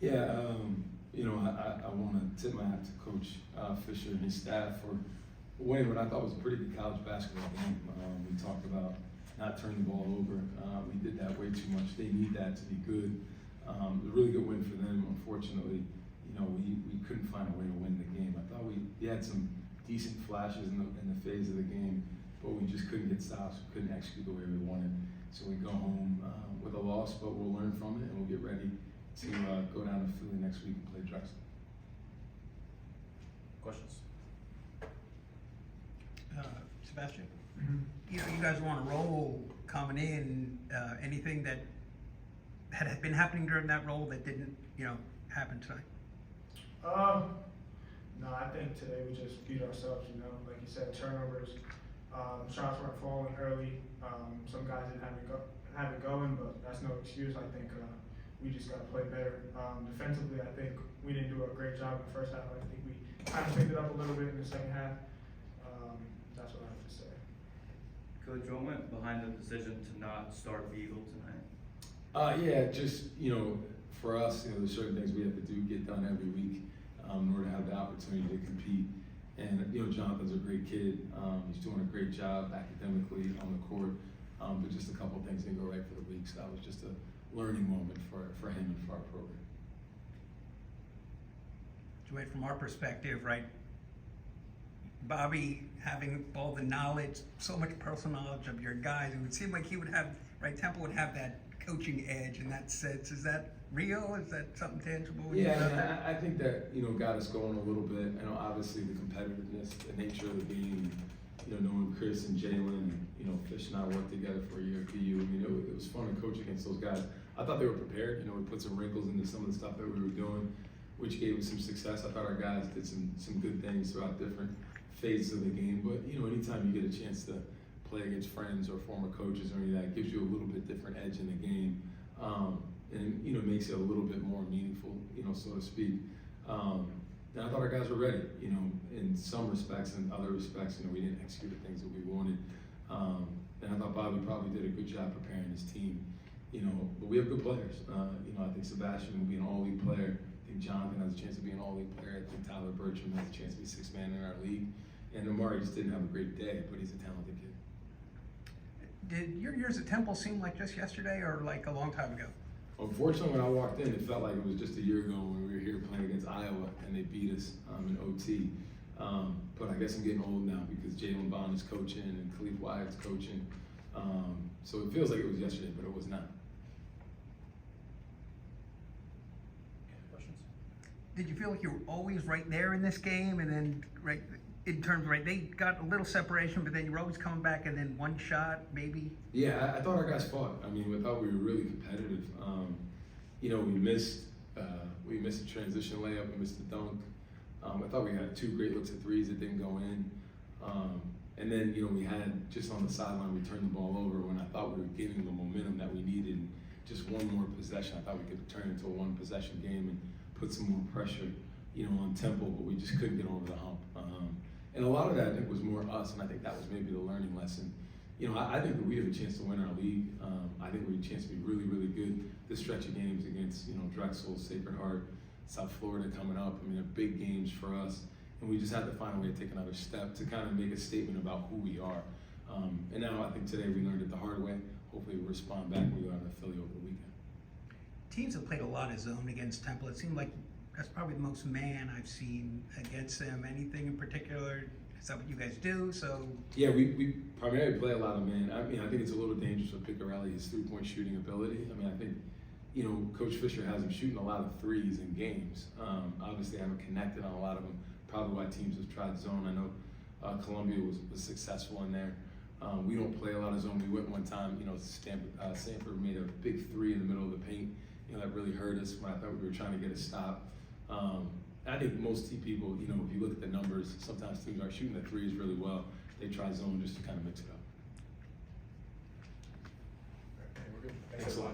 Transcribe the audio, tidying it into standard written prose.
Yeah, I want to tip my hat to Coach Fisher and his staff for winning what I thought was a pretty good college basketball game. We talked about not turning the ball over. We did that way too much. They need that to be good. It was a really good win for them. Unfortunately, we couldn't find a way to win the game. I thought we had some decent flashes in the phase of the game, but we just couldn't get stops. We couldn't execute the way we wanted. So we go home with a loss, but we'll learn from it and we'll get ready to go down to Philly next week and play Drexel. Questions? Sebastian, you guys were on a roll coming in. Anything that had been happening during that roll that didn't, happen tonight? No, I think today we just beat ourselves. Like you said, turnovers. Shots weren't falling early. Some guys didn't have it going, but that's no excuse. I think we just got to play better. Defensively, I think we didn't do a great job in the first half. I think we kind of picked it up a little bit in the second half. That's what I have to say. Coach, what went behind the decision to not start Beagle tonight? For us, there's certain things we have to do, get done every week in order to have the opportunity to compete. And Jonathan's a great kid. He's doing a great job academically on the court. But just a couple things didn't go right for the week, so that was just a learning moment for him and for our program. Dwayne, from our perspective, right? Bobby having all the knowledge, so much personal knowledge of your guys, it would seem like he would have, right? Temple would have that coaching edge in that sense. Is that real? Is that something tangible? Yeah, I think that got us going a little bit. Obviously the competitiveness, the nature of the game. Knowing Chris and Jalen and Fish and I worked together for a year at PU. It was fun to coach against those guys. I thought they were prepared. We put some wrinkles into some of the stuff that we were doing, which gave us some success. I thought our guys did some good things throughout different phases of the game. But anytime you get a chance to play against friends or former coaches or any of that, it gives you a little bit different edge in the game. And makes it a little bit more meaningful, so to speak. And I thought our guys were ready, in some respects, and other respects, we didn't execute the things that we wanted. And I thought Bobby probably did a good job preparing his team, but we have good players. I think Sebastian will be an all-league player. I think Jonathan has a chance to be an all-league player. I think Tyler Bertram has a chance to be sixth man in our league. And Amari just didn't have a great day, but he's a talented kid. Did your years at Temple seem like just yesterday or like a long time ago? Unfortunately, when I walked in, it felt like it was just a year ago when we were here playing against Iowa and they beat us in OT. But I guess I'm getting old now because Jalen Bond is coaching and Khalif Wyatt's coaching. So it feels like it was yesterday, but it was not. Questions? Did you feel like you were always right there in this game, and then right in terms of they got a little separation, but then you were always coming back, and then one shot maybe? Yeah, I thought our guys fought. I thought we were really competitive. We missed a transition layup, we missed a dunk. I thought we had two great looks at threes that didn't go in. And then, we had, just on the sideline, we turned the ball over when I thought we were getting the momentum that we needed. And just one more possession, I thought we could turn into a one-possession game and put some more pressure, on Temple, but we just couldn't get over the hump. And a lot of that, I think, was more us, and I think that was maybe the learning lesson. I think that we have a chance to win our league. I think we have a chance to be really, really good this stretch of games against, Drexel, Sacred Heart, South Florida coming up. They're big games for us. And we just had to find a way to take another step to kind of make a statement about who we are. And now I think today we learned it the hard way. Hopefully we'll respond back when we go out to Philly over the weekend. Teams have played a lot of zone against Temple. It seemed like that's probably the most man I've seen against them. Anything in particular? Is that what you guys do? Yeah, we primarily play a lot of man. I think it's a little dangerous for Piccarelli, his three-point shooting ability. I think, Coach Fisher has him shooting a lot of threes in games. Obviously, I haven't connected on a lot of them. Probably why teams have tried zone. I know Columbia was successful in there. We don't play a lot of zone. We went one time, Sanford made a big three in the middle of the paint. That really hurt us when I thought we were trying to get a stop. I think most people, if you look at the numbers, sometimes teams aren't shooting the threes really well. They try zone just to kind of mix it up. Okay, we're good. Thanks a lot.